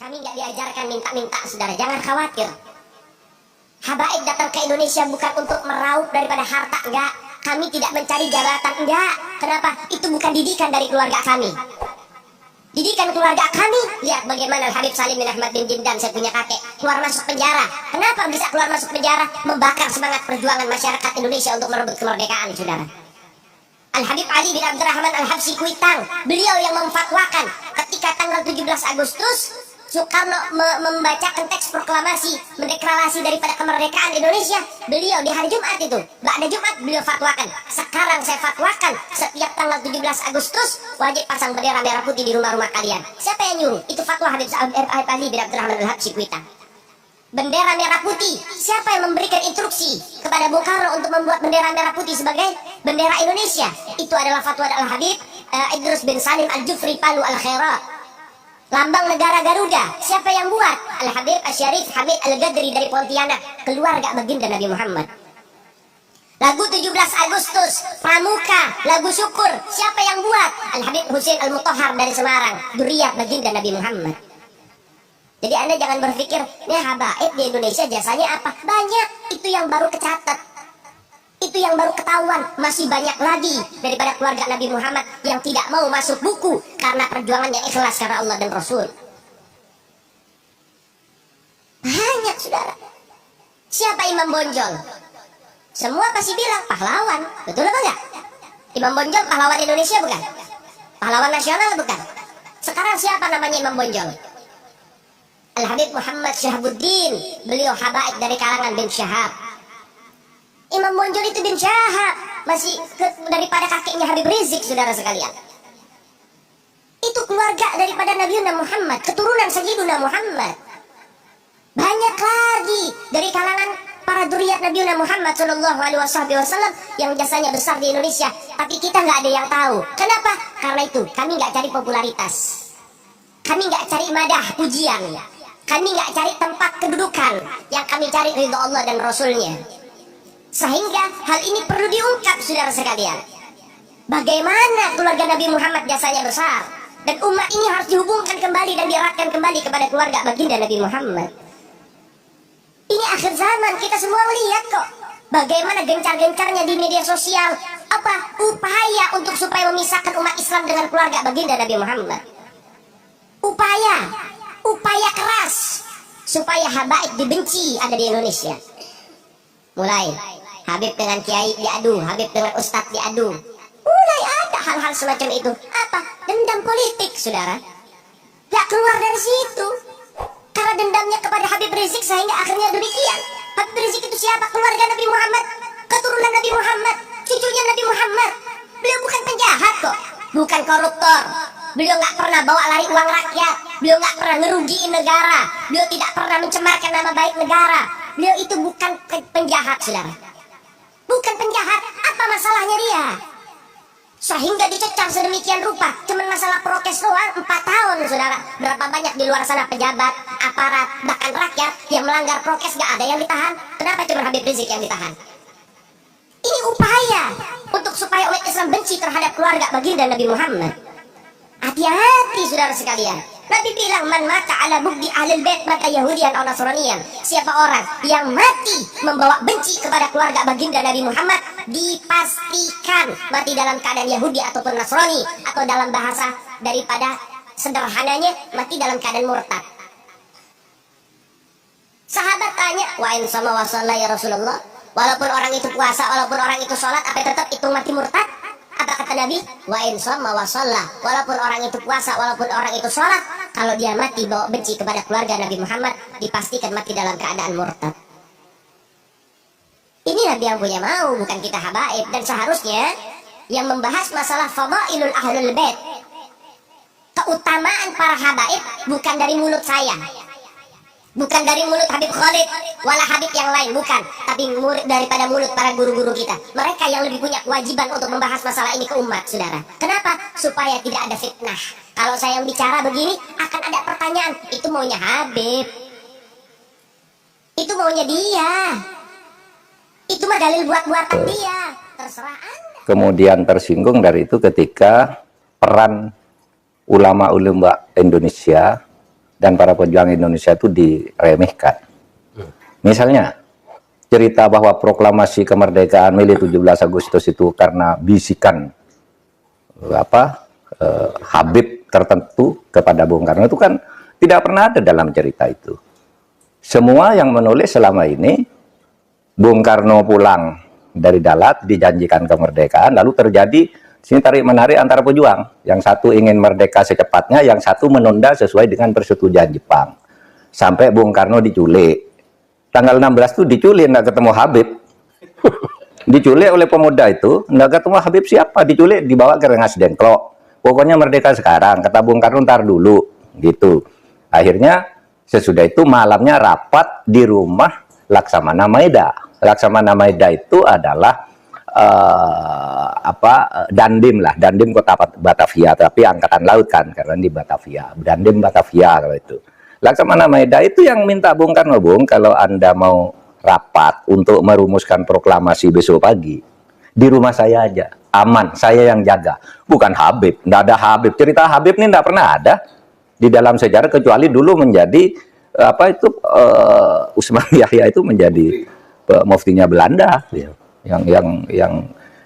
Kami nggak diajarkan minta-minta, saudara. Jangan khawatir. Habaib datang ke Indonesia bukan untuk meraup daripada harta, enggak. Kami tidak mencari jabatan, enggak. Kenapa? Itu bukan didikan dari keluarga kami. Didikan keluarga kami, lihat bagaimana Habib Salim bin Ahmad bin Jindan, saya punya kakek, keluar masuk penjara. Kenapa bisa keluar masuk penjara? Membakar semangat perjuangan masyarakat Indonesia untuk merebut kemerdekaan, saudara. Al-Habib Ali bin Abdurrahman Al-Habsyi Kuitang, beliau yang memfatwakan ketika tanggal 17 Agustus Soekarno membacakan teks proklamasi, mendeklarasi daripada kemerdekaan Indonesia. Beliau di hari Jumat itu, ba'da Jumat beliau fatwakan. Sekarang saya fatwakan, setiap tanggal 17 Agustus wajib pasang bendera merah putih di rumah-rumah kalian. Siapa yang nyuruh? Itu fatwa Habib Ali bin Abdurrahman Al-Habsyi Kuitang. Bendera merah putih, siapa yang memberikan instruksi kepada Bung Karno untuk membuat bendera merah putih sebagai bendera Indonesia? Itu adalah fatwa Al-Habib Idrus bin Salim Al-Jufri Palu Al-Khairat. Lambang negara Garuda, siapa yang buat? Al-Habib Asy-Syarif Hamid Al-Ghadri dari Pontianak, keluarga baginda Nabi Muhammad. Lagu 17 Agustus, Pramuka, lagu syukur, siapa yang buat? Al-Habib Husain Al-Mutahhar dari Semarang, dzurriyyah baginda Nabi Muhammad. Jadi Anda jangan berpikir, nih habaib di Indonesia jasanya apa? Banyak, itu yang baru kecatat. Itu yang baru ketahuan. Masih banyak lagi daripada keluarga Nabi Muhammad yang tidak mau masuk buku karena perjuangan yang ikhlas karena Allah dan Rasul. Banyak, saudara. Siapa Imam Bonjol? Semua pasti bilang pahlawan. Betul apa enggak? Imam Bonjol pahlawan Indonesia bukan? Pahlawan nasional bukan? Sekarang siapa namanya Imam Bonjol? Al-Habib Muhammad Syahabuddin. Beliau habaib dari kalangan bin Syahab. Imam Bonjol itu bin Syahab, masih daripada kakeknya Habib Rizik, saudara sekalian. Itu keluarga daripada Nabi Muhammad, keturunan Sayyiduna Muhammad. Banyak lagi dari kalangan para dzurriyyah Nabi Muhammad Shallallahu Alaihi Wasallam yang jasanya besar di Indonesia, tapi kita nggak ada yang tahu. Kenapa? Karena itu kami nggak cari popularitas, kami nggak cari madah pujian, kami nggak cari tempat kedudukan, yang kami cari ridho Allah dan Rasulnya. Sehingga hal ini perlu diungkap, saudara sekalian. Bagaimana keluarga Nabi Muhammad jasanya besar, dan umat ini harus dihubungkan kembali dan dieratkan kembali kepada keluarga baginda Nabi Muhammad. Ini akhir zaman, kita semua melihat kok bagaimana gencar-gencarnya di media sosial apa upaya untuk supaya memisahkan umat Islam dengan keluarga baginda Nabi Muhammad. Upaya keras supaya habaib dibenci ada di Indonesia. Mulai Habib dengan Kiai diadu, Habib dengan Ustadz diadu. Mulai ada hal-hal semacam itu. Apa? Dendam politik, saudara. Gak keluar dari situ. Karena dendamnya kepada Habib Rizik sehingga akhirnya demikian. Habib Rizik itu siapa? Keluarga Nabi Muhammad, keturunan Nabi Muhammad, cucunya Nabi Muhammad. Beliau bukan penjahat kok, bukan koruptor. Beliau gak pernah bawa lari uang rakyat. Beliau gak pernah ngerugiin negara. Beliau tidak pernah mencemarkan nama baik negara. Beliau itu bukan penjahat, saudara. Bukan penjahat. Apa masalahnya dia? Sehingga dicecar sedemikian rupa. Cuma masalah prokes doang 4 tahun, saudara. Berapa banyak di luar sana pejabat, aparat, bahkan rakyat yang melanggar prokes gak ada yang ditahan. Kenapa cuma Habib Rizik yang ditahan? Ini upaya untuk supaya umat Islam benci terhadap keluarga baginda Nabi Muhammad. Hati-hati, saudara sekalian. Nabi bilang, man mata ala bugdi ahlul bait mata Yahudian atau Nasranian. Siapa orang yang mati membawa benci kepada keluarga baginda Nabi Muhammad, dipastikan mati dalam keadaan Yahudi ataupun Nasrani, atau dalam bahasa daripada sederhananya mati dalam keadaan murtad. Sahabat tanya, wa in sama wa shalla ya Rasulullah, walaupun orang itu puasa, walaupun orang itu sholat, apa tetap itu mati murtad? Apa kata Nabi? Wa in sama wa shalla, walaupun orang itu puasa, walaupun orang itu sholat, kalau dia mati bawa benci kepada keluarga Nabi Muhammad, dipastikan mati dalam keadaan murtad. Ini Nabi yang punya mau, bukan kita habaib. Dan seharusnya yang membahas masalah fadailul ahlul bait, keutamaan para habaib, bukan dari mulut saya, bukan dari mulut Habib Khalid wala Habib yang lain, bukan, tapi daripada mulut para guru-guru kita. Mereka yang lebih punya kewajiban untuk membahas masalah ini ke umat, saudara. Kenapa? Supaya tidak ada fitnah. Kalau saya yang bicara begini, akan ada pertanyaan, itu maunya Habib, itu maunya dia, itu mah dalil buat-buatan dia, terserah Anda. Kemudian tersinggung dari itu ketika peran ulama-ulama Indonesia dan para pejuang Indonesia itu diremehkan. Misalnya, cerita bahwa proklamasi kemerdekaan Mei 17 Agustus itu karena bisikan Habib tertentu kepada Bung Karno itu kan tidak pernah ada dalam cerita itu. Semua yang menulis selama ini, Bung Karno pulang dari Dalat, dijanjikan kemerdekaan, lalu terjadi sini tarik-menarik antara pejuang. Yang satu ingin merdeka secepatnya, yang satu menunda sesuai dengan persetujuan Jepang. Sampai Bung Karno diculik. Tanggal 16 itu diculik, nggak ketemu Habib. Diculik oleh pemuda itu, nggak ketemu Habib siapa, diculik, dibawa ke Rengas Dengklok. Pokoknya merdeka sekarang, kata Bung Karno ntar dulu, gitu. Akhirnya sesudah itu malamnya rapat di rumah Laksamana Maeda. Laksamana Maeda itu adalah Dandim lah, Dandim Kota Batavia, tapi angkatan laut kan, karena di Batavia, Dandim Batavia kalau itu. Laksamana Maeda itu yang minta Bung Karno, Bung, kalau Anda mau rapat untuk merumuskan proklamasi besok pagi, di rumah saya aja, aman, saya yang jaga. Bukan Habib, nggak ada Habib. Cerita Habib ini nggak pernah ada di dalam sejarah, kecuali dulu menjadi Usman Yahya itu menjadi muftinya Belanda,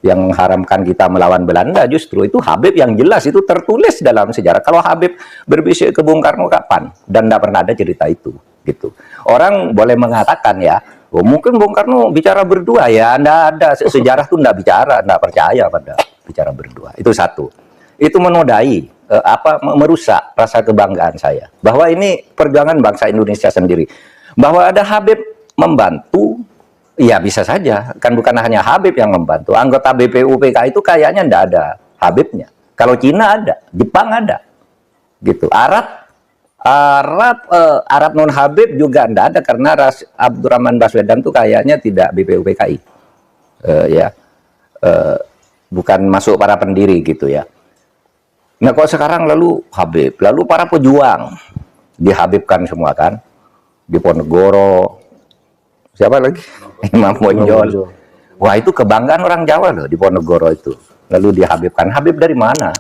yang haramkan kita melawan Belanda. Justru itu Habib yang jelas itu tertulis dalam sejarah. Kalau Habib berbisik ke Bung Karno kapan? Dan tidak pernah ada cerita itu, gitu. Orang boleh mengatakan ya, oh, mungkin Bung Karno bicara berdua, ya tidak ada, sejarah itu tidak bicara, tidak percaya pada bicara berdua. Itu satu. Itu menodai merusak rasa kebanggaan saya bahwa ini perjuangan bangsa Indonesia sendiri. Bahwa ada Habib membantu, ya bisa saja, kan bukan hanya Habib yang membantu. Anggota BPUPK itu kayaknya tidak ada Habibnya. Kalau Cina ada, Jepang ada, gitu. Arab non Habib juga tidak ada, karena Abdurrahman Baswedan itu kayaknya tidak BPUPKI, bukan masuk para pendiri gitu ya. Nah kok sekarang lalu Habib, lalu para pejuang dihabibkan semua kan, Diponegoro, siapa lagi? Imam Bonjol. Wah itu kebanggaan orang Jawa loh, Diponegoro itu. Lalu dihabibkan. Habib dari mana?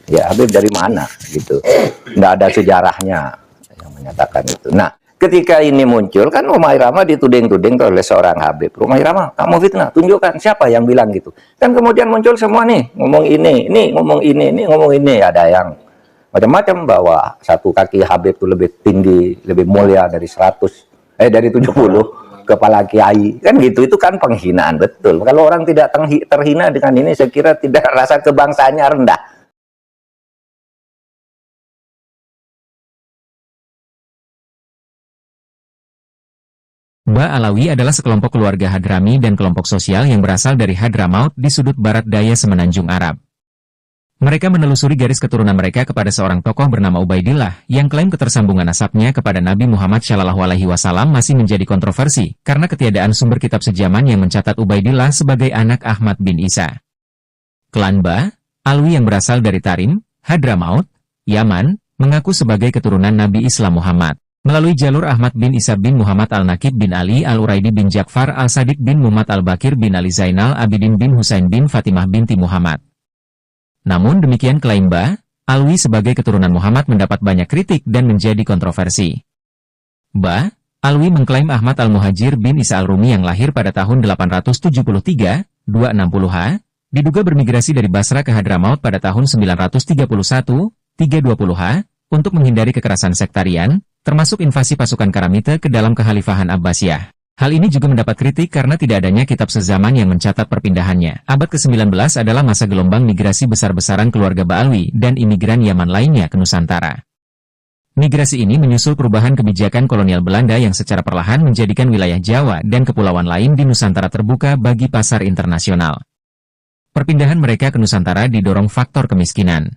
Ya Habib dari mana? Gitu. Nggak ada sejarahnya yang menyatakan itu. Nah ketika ini muncul kan Rumah Irama dituding-tuding oleh seorang Habib. Rumah Irama, kamu fitnah, tunjukkan siapa yang bilang gitu. Kan kemudian muncul semua nih, ngomong ini ngomong ini ngomong ini. Ada yang macam-macam bahwa satu kaki Habib itu lebih tinggi, lebih mulia dari 70 kepala kiai, kan gitu. Itu kan penghinaan betul. Kalau orang tidak terhina dengan ini, saya kira tidak, rasa kebangsaannya rendah. Ba Alawi adalah sekelompok keluarga Hadrami dan kelompok sosial yang berasal dari Hadramaut di sudut barat daya Semenanjung Arab. Mereka menelusuri garis keturunan mereka kepada seorang tokoh bernama Ubaidillah yang klaim ketersambungan nasabnya kepada Nabi Muhammad SAW masih menjadi kontroversi karena ketiadaan sumber kitab sejaman yang mencatat Ubaidillah sebagai anak Ahmad bin Isa. Klan Ba Alwi yang berasal dari Tarim, Hadramaut, Yaman, mengaku sebagai keturunan Nabi Islam Muhammad. Melalui jalur Ahmad bin Isa bin Muhammad al-Nakib bin Ali al-Uraidi bin Ja'far al-Sadiq bin Muhammad al-Bakir bin Ali Zainal Abidin bin Husain bin Fatimah binti Muhammad. Namun demikian klaim Ba Alwi sebagai keturunan Muhammad mendapat banyak kritik dan menjadi kontroversi. Ba Alwi mengklaim Ahmad al-Muhajir bin Isa al-Rumi yang lahir pada tahun 873, 260-ha, diduga bermigrasi dari Basra ke Hadramaut pada tahun 931, 320-ha, untuk menghindari kekerasan sektarian, termasuk invasi pasukan Karamite ke dalam kekhalifahan Abbasiyah. Hal ini juga mendapat kritik karena tidak adanya kitab sezaman yang mencatat perpindahannya. Abad ke-19 adalah masa gelombang migrasi besar-besaran keluarga Ba'alwi dan imigran Yaman lainnya ke Nusantara. Migrasi ini menyusul perubahan kebijakan kolonial Belanda yang secara perlahan menjadikan wilayah Jawa dan kepulauan lain di Nusantara terbuka bagi pasar internasional. Perpindahan mereka ke Nusantara didorong faktor kemiskinan.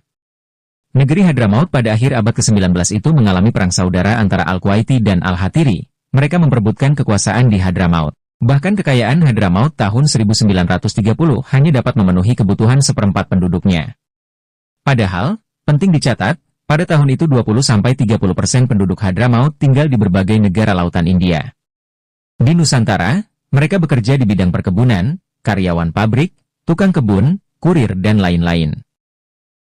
Negeri Hadramaut pada akhir abad ke-19 itu mengalami perang saudara antara Al-Kuwaiti dan Al-Hatiri. Mereka memperebutkan kekuasaan di Hadramaut. Bahkan kekayaan Hadramaut tahun 1930 hanya dapat memenuhi kebutuhan seperempat penduduknya. Padahal, penting dicatat, pada tahun itu 20-30% penduduk Hadramaut tinggal di berbagai negara lautan India. Di Nusantara, mereka bekerja di bidang perkebunan, karyawan pabrik, tukang kebun, kurir dan lain-lain.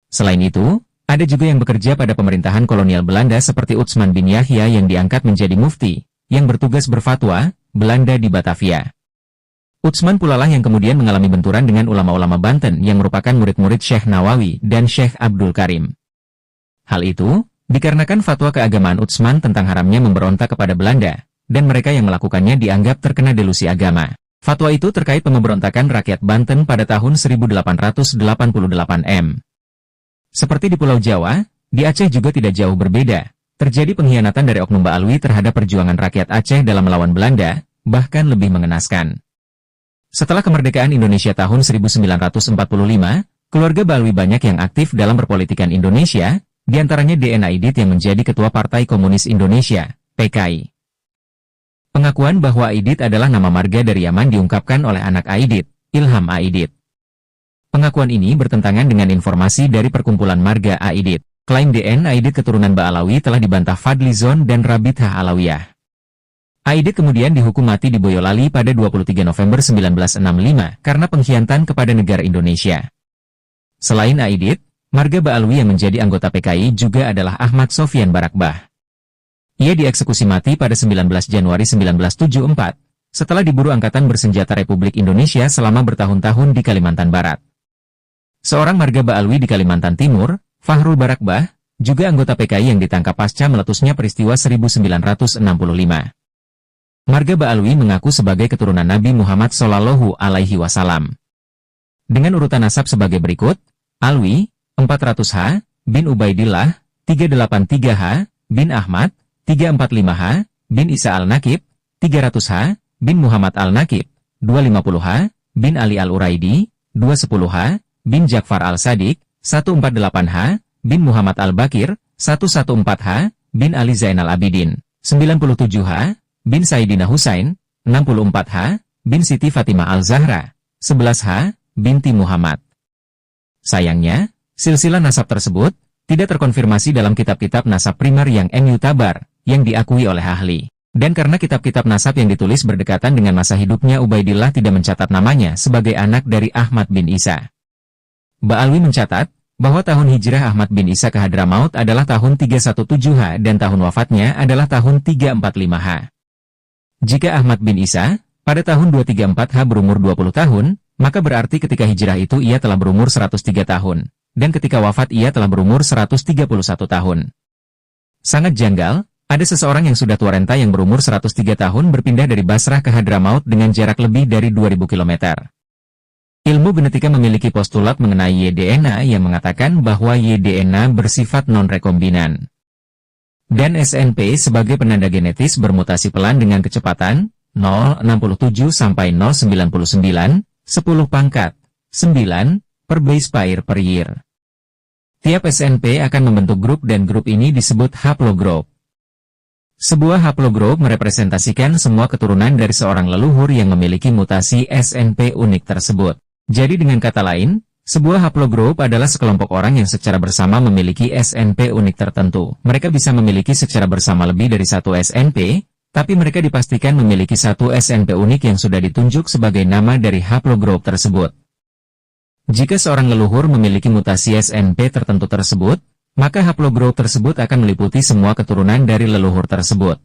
Selain itu, Ada juga yang bekerja pada pemerintahan kolonial Belanda seperti Utsman bin Yahya yang diangkat menjadi mufti, yang bertugas berfatwa, Belanda di Batavia. Utsman pula lah yang kemudian mengalami benturan dengan ulama-ulama Banten yang merupakan murid-murid Syekh Nawawi dan Syekh Abdul Karim. Hal itu, dikarenakan fatwa keagamaan Utsman tentang haramnya memberontak kepada Belanda, dan mereka yang melakukannya dianggap terkena delusi agama. Fatwa itu terkait pemberontakan rakyat Banten pada tahun 1888 m. Seperti di Pulau Jawa, di Aceh juga tidak jauh berbeda. Terjadi pengkhianatan dari oknum Ba'alwi terhadap perjuangan rakyat Aceh dalam melawan Belanda, bahkan lebih mengenaskan. Setelah kemerdekaan Indonesia tahun 1945, keluarga Ba'alwi banyak yang aktif dalam perpolitikan Indonesia, diantaranya D.N. Aidit yang menjadi Ketua Partai Komunis Indonesia, PKI. Pengakuan bahwa Aidit adalah nama marga dari Yaman diungkapkan oleh anak Aidit, Ilham Aidit. Pengakuan ini bertentangan dengan informasi dari perkumpulan marga Aidit. Klaim D.N. Aidit keturunan Ba'alawi telah dibantah Fadlizon dan Rabithah Alawiyah. Aidit kemudian dihukum mati di Boyolali pada 23 November 1965 karena pengkhianatan kepada negara Indonesia. Selain Aidit, marga Ba'alwi yang menjadi anggota PKI juga adalah Ahmad Sofyan Barakbah. Ia dieksekusi mati pada 19 Januari 1974, setelah diburu Angkatan Bersenjata Republik Indonesia selama bertahun-tahun di Kalimantan Barat. Seorang marga Ba'alwi di Kalimantan Timur, Fahrul Barakbah, juga anggota PKI yang ditangkap pasca meletusnya peristiwa 1965. Marga Ba'alwi mengaku sebagai keturunan Nabi Muhammad Shallallahu Alaihi Wasallam. Dengan urutan nasab sebagai berikut: Alwi, 400H, bin Ubaidillah, 383H, bin Ahmad, 345H, bin Isa Al-Nakib, 300H, bin Muhammad Al-Nakib, 250H, bin Ali Al-Uraidi, 210H, bin Jakfar Al-Sadiq, 148H, bin Muhammad Al-Bakir, 114H, bin Ali Zainal Abidin, 97H, bin Saidina Husain, 64H, bin Siti Fatimah Al-Zahra, 11H, binti Muhammad. Sayangnya, silsilah nasab tersebut tidak terkonfirmasi dalam kitab-kitab nasab primer yang Mu'tabar, yang diakui oleh ahli. Dan karena kitab-kitab nasab yang ditulis berdekatan dengan masa hidupnya Ubaidillah tidak mencatat namanya sebagai anak dari Ahmad bin Isa. Ba'alwi mencatat bahwa tahun hijrah Ahmad bin Isa ke Hadramaut adalah tahun 317H dan tahun wafatnya adalah tahun 345H. Jika Ahmad bin Isa pada tahun 234H berumur 20 tahun, maka berarti ketika hijrah itu ia telah berumur 103 tahun, dan ketika wafat ia telah berumur 131 tahun. Sangat janggal, ada seseorang yang sudah tua renta yang berumur 103 tahun berpindah dari Basrah ke Hadramaut dengan jarak lebih dari 2000 km. Ilmu genetika memiliki postulat mengenai Y-DNA yang mengatakan bahwa Y-DNA bersifat non-rekombinan. Dan SNP sebagai penanda genetis bermutasi pelan dengan kecepatan 0,67 sampai 0,99, 10 pangkat 9 per base pair per year. Tiap SNP akan membentuk grup dan grup ini disebut haplogroup. Sebuah haplogroup merepresentasikan semua keturunan dari seorang leluhur yang memiliki mutasi SNP unik tersebut. Jadi dengan kata lain, sebuah haplogroup adalah sekelompok orang yang secara bersama memiliki SNP unik tertentu. Mereka bisa memiliki secara bersama lebih dari satu SNP, tapi mereka dipastikan memiliki satu SNP unik yang sudah ditunjuk sebagai nama dari haplogroup tersebut. Jika seorang leluhur memiliki mutasi SNP tertentu tersebut, maka haplogroup tersebut akan meliputi semua keturunan dari leluhur tersebut.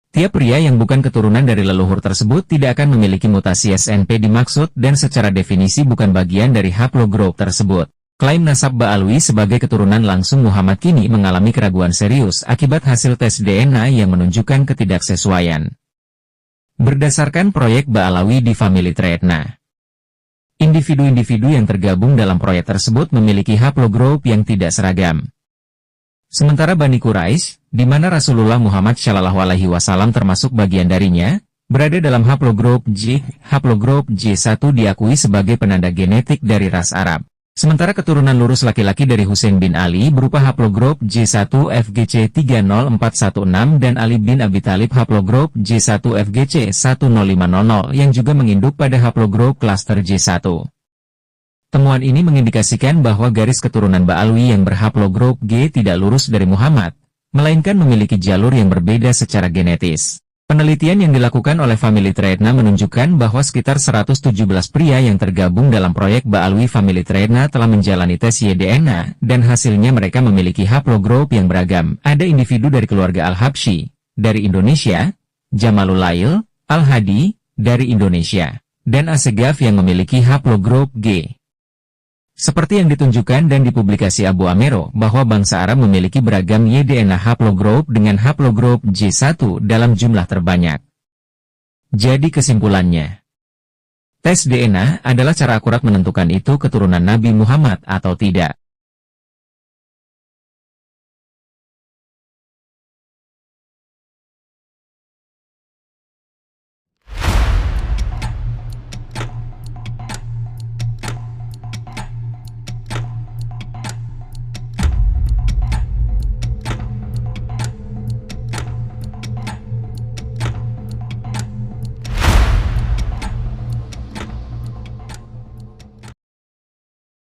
Tiap pria yang bukan keturunan dari leluhur tersebut tidak akan memiliki mutasi SNP dimaksud dan secara definisi bukan bagian dari haplogroup tersebut. Klaim nasab Ba'alwi sebagai keturunan langsung Muhammad kini mengalami keraguan serius akibat hasil tes DNA yang menunjukkan ketidaksesuaian. Berdasarkan proyek Ba'alawi di Family Tree, individu-individu yang tergabung dalam proyek tersebut memiliki haplogroup yang tidak seragam. Sementara Bani Quraisy, di mana Rasulullah Muhammad SAW termasuk bagian darinya, berada dalam haplogroup J. Haplogroup J1 diakui sebagai penanda genetik dari ras Arab. Sementara keturunan lurus laki-laki dari Husain bin Ali berupa haplogroup J1 FGC 30416 dan Ali bin Abi Thalib haplogroup J1 FGC 10500 yang juga menginduk pada haplogroup klaster J1. Temuan ini mengindikasikan bahwa garis keturunan Ba'alwi yang berhaplogroup G tidak lurus dari Muhammad, melainkan memiliki jalur yang berbeda secara genetis. Penelitian yang dilakukan oleh Family Trade-na menunjukkan bahwa sekitar 117 pria yang tergabung dalam proyek Baalwi Family Trade-na telah menjalani tes YDNA, dan hasilnya mereka memiliki haplogroup yang beragam. Ada individu dari keluarga Al-Habsyi, dari Indonesia, Jamalul Lail, Al-Hadi, dari Indonesia, dan Asegaf yang memiliki haplogroup G. Seperti yang ditunjukkan dan dipublikasi Abu Amero, bahwa bangsa Arab memiliki beragam YDNA haplogroup dengan haplogroup J1 dalam jumlah terbanyak. Jadi kesimpulannya, tes DNA adalah cara akurat menentukan itu keturunan Nabi Muhammad atau tidak.